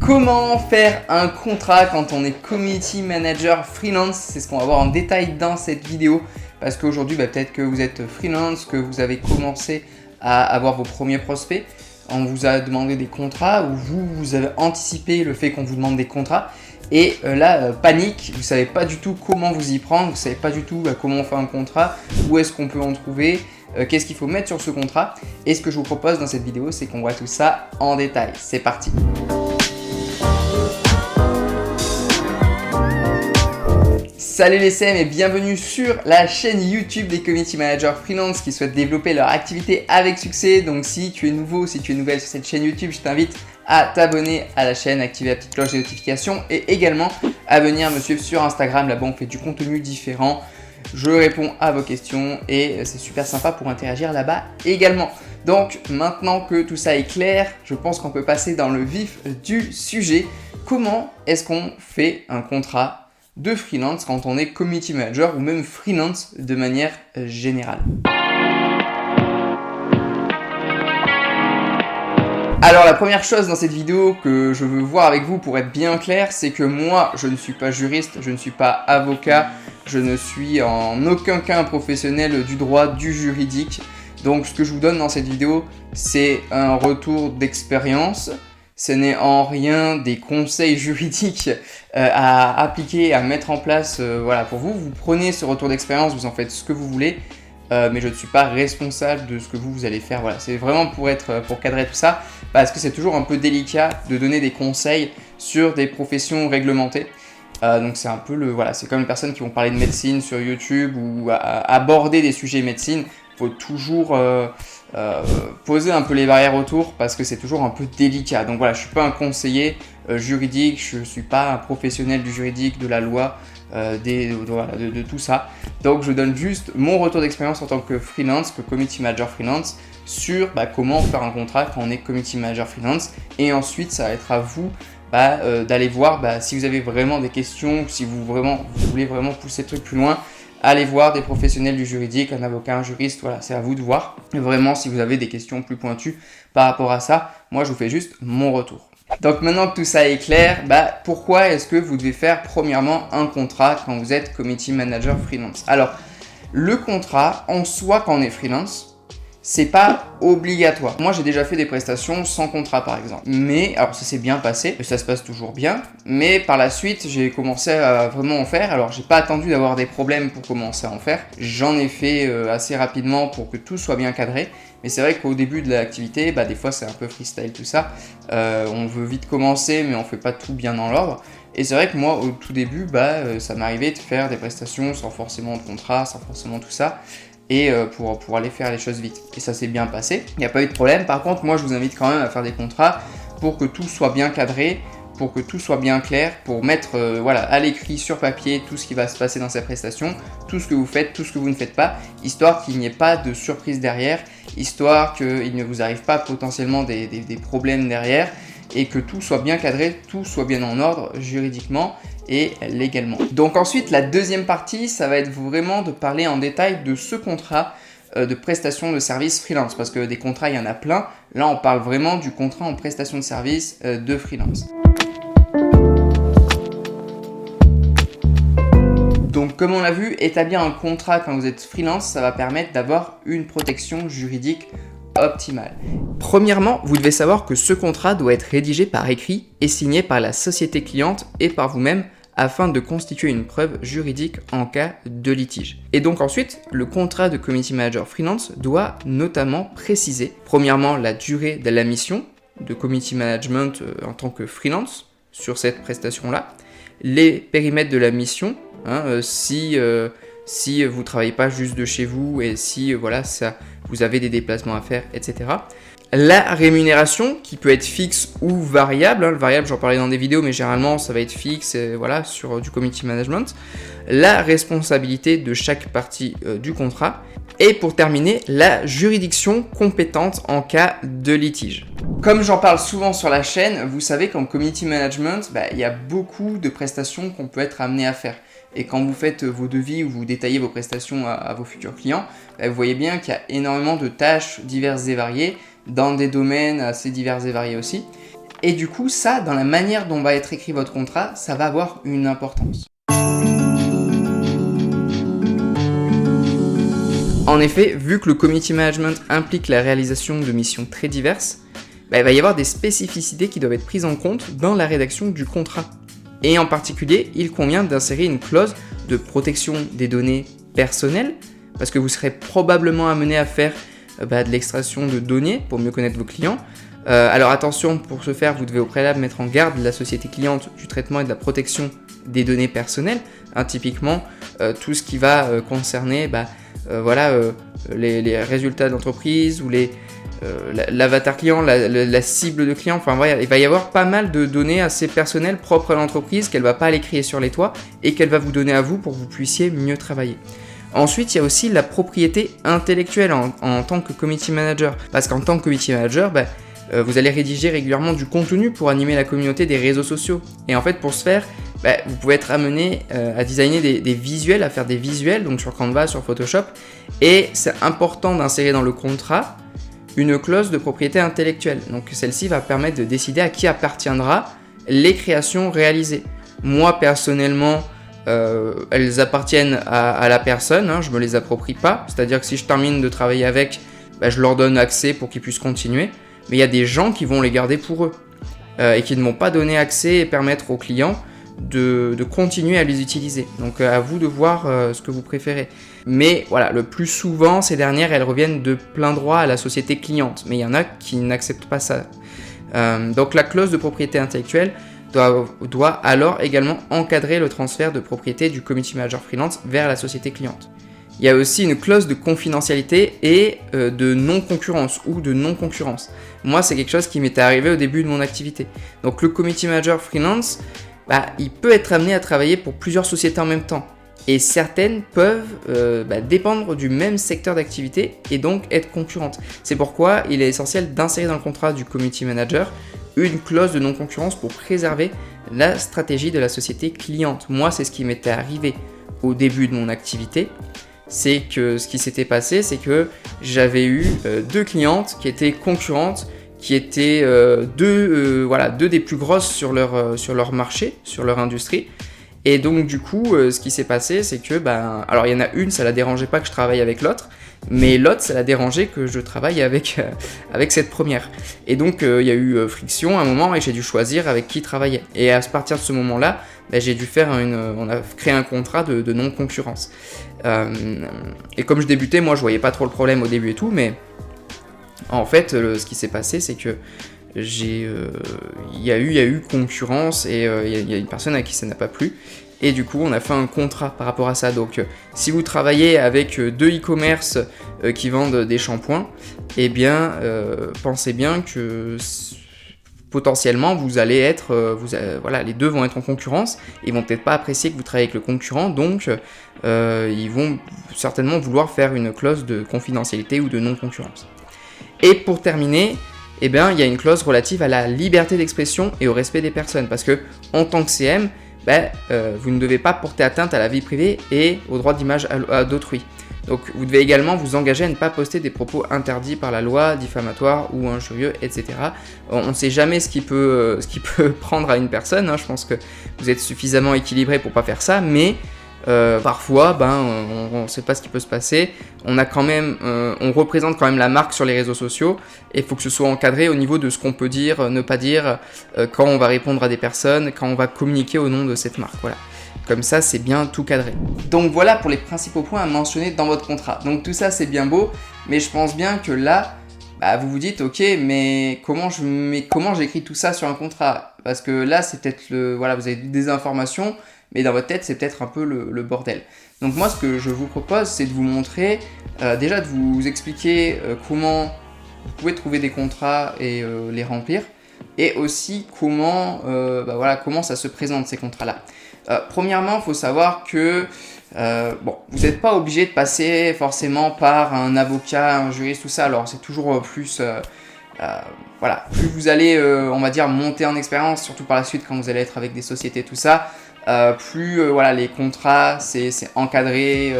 Comment faire un contrat quand on est community manager freelance? C'est ce qu'on va voir en détail dans cette vidéo parce qu'aujourd'hui peut-être que vous êtes freelance, que vous avez commencé à avoir vos premiers prospects, on vous a demandé des contrats ou vous avez anticipé le fait qu'on vous demande des contrats et là panique, vous ne savez pas du tout comment vous y prendre, vous ne savez pas du tout comment on fait un contrat, où est-ce qu'on peut en trouver, qu'est-ce qu'il faut mettre sur ce contrat. Et ce que je vous propose dans cette vidéo, c'est qu'on voit tout ça en détail. C'est parti! Salut les CM et bienvenue sur la chaîne YouTube des Community Managers Freelance qui souhaitent développer leur activité avec succès. Donc si tu es nouveau, si tu es nouvelle sur cette chaîne YouTube, je t'invite à t'abonner à la chaîne, activer la petite cloche des notifications et également à venir me suivre sur Instagram. Là-bas, on fait du contenu différent. Je réponds à vos questions et c'est super sympa pour interagir là-bas également. Donc maintenant que tout ça est clair, je pense qu'on peut passer dans le vif du sujet. Comment est-ce qu'on fait un contrat de freelance quand on est community manager ou même freelance de manière générale? Alors la première chose dans cette vidéo que je veux voir avec vous pour être bien clair, c'est que moi je ne suis pas juriste, je ne suis pas avocat, je ne suis en aucun cas un professionnel du droit, du juridique. Donc ce que je vous donne dans cette vidéo, c'est un retour d'expérience. Ce n'est en rien des conseils juridiques à appliquer, à mettre en place voilà, pour vous. Vous prenez ce retour d'expérience, vous en faites ce que vous voulez, mais je ne suis pas responsable de ce que vous allez faire. Voilà, c'est vraiment pour cadrer tout ça, parce que c'est toujours un peu délicat de donner des conseils sur des professions réglementées. Donc c'est un peu voilà, c'est comme les personnes qui vont parler de médecine sur YouTube ou aborder des sujets médecine. Il faut toujours poser un peu les barrières autour parce que c'est toujours un peu délicat. Donc voilà, je ne suis pas un conseiller juridique, je ne suis pas un professionnel du juridique, de la loi, de tout ça. Donc je donne juste mon retour d'expérience en tant que freelance, que community manager freelance, sur comment faire un contrat quand on est community manager freelance. Et ensuite, ça va être à vous d'aller voir si vous avez vraiment des questions, si vous voulez vraiment pousser le truc plus loin. Allez voir des professionnels du juridique, un avocat, un juriste, voilà, c'est à vous de voir. Vraiment, si vous avez des questions plus pointues par rapport à ça, moi je vous fais juste mon retour. Donc maintenant que tout ça est clair, pourquoi est-ce que vous devez faire premièrement un contrat quand vous êtes community manager freelance? Alors, le contrat en soi quand on est freelance, c'est pas obligatoire. Moi, j'ai déjà fait des prestations sans contrat, par exemple. Mais, alors ça s'est bien passé, ça se passe toujours bien. Mais par la suite, j'ai commencé à vraiment en faire. Alors, j'ai pas attendu d'avoir des problèmes pour commencer à en faire. J'en ai fait assez rapidement pour que tout soit bien cadré. Mais c'est vrai qu'au début de l'activité, des fois, c'est un peu freestyle tout ça. On veut vite commencer, mais on fait pas tout bien dans l'ordre. Et c'est vrai que moi, au tout début, ça m'arrivait de faire des prestations sans forcément de contrat, sans forcément tout ça. Et pour aller faire les choses vite. Et ça s'est bien passé, il n'y a pas eu de problème. Par contre, moi je vous invite quand même à faire des contrats pour que tout soit bien cadré, pour que tout soit bien clair, pour mettre à l'écrit sur papier tout ce qui va se passer dans ces prestations, tout ce que vous faites, tout ce que vous ne faites pas, histoire qu'il n'y ait pas de surprise derrière, histoire qu'il ne vous arrive pas potentiellement des problèmes derrière, et que tout soit bien cadré, tout soit bien en ordre juridiquement et légalement. Donc ensuite, la deuxième partie, ça va être vraiment de parler en détail de ce contrat de prestation de service freelance, parce que des contrats, il y en a plein. Là, on parle vraiment du contrat en prestation de service de freelance. Donc comme on l'a vu, établir un contrat quand vous êtes freelance, ça va permettre d'avoir une protection juridique optimale. Premièrement, vous devez savoir que ce contrat doit être rédigé par écrit et signé par la société cliente et par vous-même afin de constituer une preuve juridique en cas de litige. Et donc ensuite, le contrat de community manager freelance doit notamment préciser, premièrement, la durée de la mission de community management en tant que freelance sur cette prestation-là, les périmètres de la mission, si vous ne travaillez pas juste de chez vous et si vous avez des déplacements à faire, etc. La rémunération qui peut être fixe ou variable. Le variable, j'en parlais dans des vidéos, mais généralement ça va être fixe sur du community management. La responsabilité de chaque partie du contrat. Et pour terminer, la juridiction compétente en cas de litige. Comme j'en parle souvent sur la chaîne, vous savez qu'en community management, il y a beaucoup de prestations qu'on peut être amené à faire. Et quand vous faites vos devis ou vous détaillez vos prestations à vos futurs clients, vous voyez bien qu'il y a énormément de tâches diverses et variées dans des domaines assez divers et variés aussi. Et du coup, ça, dans la manière dont va être écrit votre contrat, ça va avoir une importance. En effet, vu que le community management implique la réalisation de missions très diverses, il va y avoir des spécificités qui doivent être prises en compte dans la rédaction du contrat. Et en particulier, il convient d'insérer une clause de protection des données personnelles, parce que vous serez probablement amené à faire de l'extraction de données pour mieux connaître vos clients. Alors attention, pour ce faire, vous devez au préalable mettre en garde la société cliente du traitement et de la protection des données personnelles. Typiquement, tout ce qui va concerner les résultats d'entreprise ou l'avatar client, la cible de client. Enfin voilà, il va y avoir pas mal de données assez personnelles propres à l'entreprise qu'elle ne va pas aller crier sur les toits et qu'elle va vous donner à vous pour que vous puissiez mieux travailler. Ensuite, il y a aussi la propriété intellectuelle en tant que community manager. Parce qu'en tant que community manager, vous allez rédiger régulièrement du contenu pour animer la communauté des réseaux sociaux. Et en fait, pour ce faire, vous pouvez être amené à designer des visuels, à faire des visuels, donc sur Canva, sur Photoshop. Et c'est important d'insérer dans le contrat une clause de propriété intellectuelle. Donc celle-ci va permettre de décider à qui appartiendra les créations réalisées. Moi, personnellement, elles appartiennent à la personne, je ne me les approprie pas. C'est-à-dire que si je termine de travailler avec, je leur donne accès pour qu'ils puissent continuer. Mais il y a des gens qui vont les garder pour eux et qui ne vont pas donner accès et permettre aux clients de continuer à les utiliser. Donc à vous de voir ce que vous préférez. Mais voilà, le plus souvent, ces dernières, elles reviennent de plein droit à la société cliente. Mais il y en a qui n'acceptent pas ça. Donc la clause de propriété intellectuelle doit alors également encadrer le transfert de propriété du community manager freelance vers la société cliente. Il y a aussi une clause de confidentialité et de non-concurrence ou de non-concurrence. Moi, c'est quelque chose qui m'était arrivé au début de mon activité. Donc le community manager freelance, il peut être amené à travailler pour plusieurs sociétés en même temps. Et certaines peuvent dépendre du même secteur d'activité et donc être concurrentes. C'est pourquoi il est essentiel d'insérer dans le contrat du community manager une clause de non-concurrence pour préserver la stratégie de la société cliente. Moi, c'est ce qui m'était arrivé au début de mon activité. C'est que ce qui s'était passé, c'est que j'avais eu deux clientes qui étaient concurrentes, qui étaient deux des plus grosses sur leur marché, sur leur industrie. Et donc du coup, ce qui s'est passé, c'est que, alors il y en a une, ça la dérangeait pas que je travaille avec l'autre, mais l'autre, ça la dérangeait que je travaille avec cette première. Et donc il y a eu friction à un moment et j'ai dû choisir avec qui travailler. Et à partir de ce moment-là, j'ai dû faire on a créé un contrat de non-concurrence. Et comme je débutais, moi je voyais pas trop le problème au début et tout, mais en fait, ce qui s'est passé, c'est que il y a eu concurrence et il y a une personne à qui ça n'a pas plu. Et du coup, on a fait un contrat par rapport à ça. Donc, si vous travaillez avec deux e-commerce qui vendent des shampoings, eh bien, pensez bien que potentiellement, vous allez être, les deux vont être en concurrence. Ils vont peut-être pas apprécier que vous travaillez avec le concurrent, donc ils vont certainement vouloir faire une clause de confidentialité ou de non-concurrence. Et pour terminer, il y a une clause relative à la liberté d'expression et au respect des personnes, parce que en tant que CM, vous ne devez pas porter atteinte à la vie privée et au droit d'image d'autrui. Donc vous devez également vous engager à ne pas poster des propos interdits par la loi, diffamatoires ou injurieux, etc. On ne sait jamais ce qui peut prendre à une personne, je pense que vous êtes suffisamment équilibré pour pas faire ça, mais parfois, on ne sait pas ce qui peut se passer. On représente quand même la marque sur les réseaux sociaux et il faut que ce soit encadré au niveau de ce qu'on peut dire, ne pas dire, quand on va répondre à des personnes, quand on va communiquer au nom de cette marque. Voilà. Comme ça, c'est bien tout cadré. Donc voilà pour les principaux points à mentionner dans votre contrat. Donc tout ça, c'est bien beau, mais je pense bien que là, vous vous dites, ok, mais comment j'écris tout ça sur un contrat? Parce que là, c'est peut-être vous avez des informations, mais dans votre tête, c'est peut-être un peu le bordel. Donc moi, ce que je vous propose, c'est de vous montrer, déjà de vous expliquer comment vous pouvez trouver des contrats et les remplir, et aussi comment ça se présente ces contrats-là. Premièrement, il faut savoir que vous n'êtes pas obligé de passer forcément par un avocat, un juriste, tout ça. Alors c'est toujours plus... plus vous allez, monter en expérience, surtout par la suite quand vous allez être avec des sociétés, tout ça, plus les contrats, c'est encadré,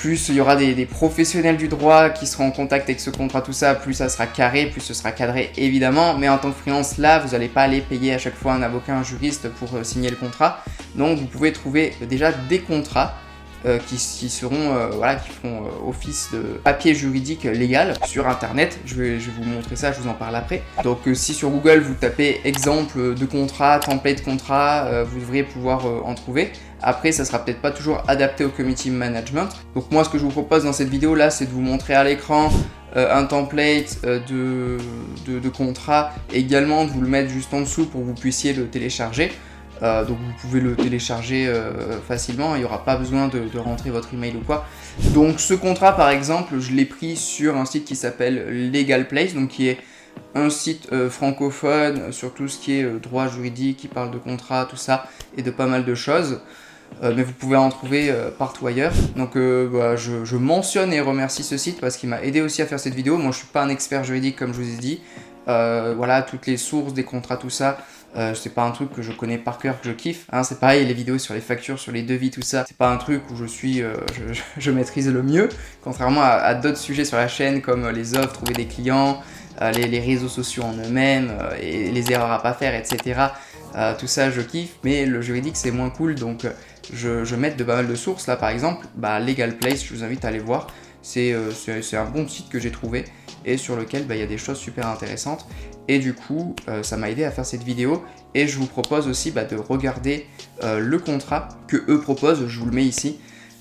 plus il y aura des professionnels du droit qui seront en contact avec ce contrat, tout ça, plus ça sera carré, plus ce sera cadré évidemment. Mais en tant que freelance, là, vous n'allez pas aller payer à chaque fois un avocat, un juriste pour signer le contrat. Donc vous pouvez trouver déjà des contrats qui seront, voilà, qui feront office de papier juridique légal sur internet. Je vais vous montrer ça, je vous en parle après. Donc si sur Google vous tapez exemple de contrat, template contrat, vous devriez pouvoir en trouver. Après, ça sera peut-être pas toujours adapté au community management. Donc moi, ce que je vous propose dans cette vidéo là, c'est de vous montrer à l'écran un template de contrat, et également de vous le mettre juste en dessous pour que vous puissiez le télécharger. Donc vous pouvez le télécharger facilement, il n'y aura pas besoin de rentrer votre email ou quoi. Donc ce contrat par exemple, je l'ai pris sur un site qui s'appelle Legal Place, donc qui est un site francophone sur tout ce qui est droit juridique, qui parle de contrat, tout ça, et de pas mal de choses. Mais vous pouvez en trouver partout ailleurs. Donc voilà, je mentionne et remercie ce site parce qu'il m'a aidé aussi à faire cette vidéo. Moi je suis pas un expert juridique comme je vous ai dit. Voilà, toutes les sources des contrats, tout ça, c'est pas un truc que je connais par cœur, que je kiffe, hein. C'est pareil, les vidéos sur les factures, sur les devis, tout ça, c'est pas un truc où je maîtrise le mieux, contrairement à d'autres sujets sur la chaîne comme les offres, trouver des clients, les réseaux sociaux en eux-mêmes, et les erreurs à pas faire, etc. Tout ça je kiffe, mais le juridique c'est moins cool, donc je mets de pas mal de sources. Là par exemple, Legal Place, je vous invite à aller voir, c'est un bon site que j'ai trouvé et sur lequel il y a des choses super intéressantes. Et du coup, ça m'a aidé à faire cette vidéo. Et je vous propose aussi de regarder le contrat que eux proposent. Je vous le mets ici.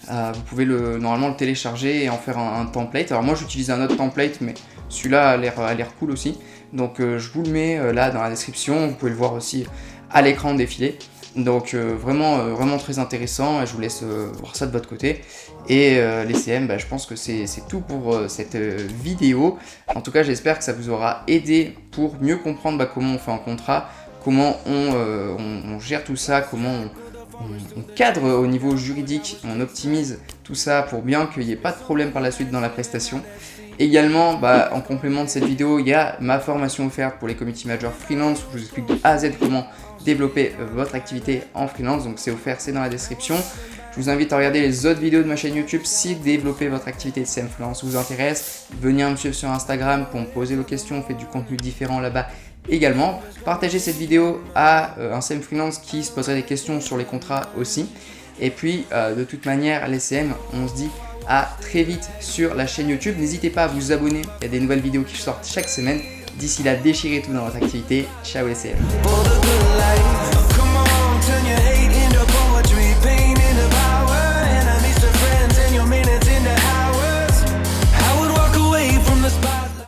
Vous pouvez normalement le télécharger et en faire un template. Alors moi, j'utilise un autre template, mais celui-là a l'air cool aussi. Donc je vous le mets là dans la description. Vous pouvez le voir aussi à l'écran défilé. Donc vraiment très intéressant, et je vous laisse voir ça de votre côté. Et les CM, je pense que c'est tout pour cette vidéo. En tout cas, j'espère que ça vous aura aidé pour mieux comprendre comment on fait un contrat, comment on gère tout ça, comment on cadre au niveau juridique, on optimise tout ça pour bien qu'il n'y ait pas de problème par la suite dans la prestation. Également, en complément de cette vidéo, il y a ma formation offerte pour les community managers freelance où je vous explique de A à Z comment développer votre activité en freelance. Donc c'est offert, c'est dans la description. Je vous invite à regarder les autres vidéos de ma chaîne YouTube si développer votre activité de CM freelance vous intéresse. Venez me suivre sur Instagram pour me poser vos questions, on fait du contenu différent là-bas également. Partagez cette vidéo à un CM freelance qui se poserait des questions sur les contrats aussi. Et puis de toute manière, les CM, on se dit à très vite sur la chaîne YouTube. N'hésitez pas à vous abonner, il y a des nouvelles vidéos qui sortent chaque semaine. D'ici là, déchirez tout dans votre activité. Ciao les CM.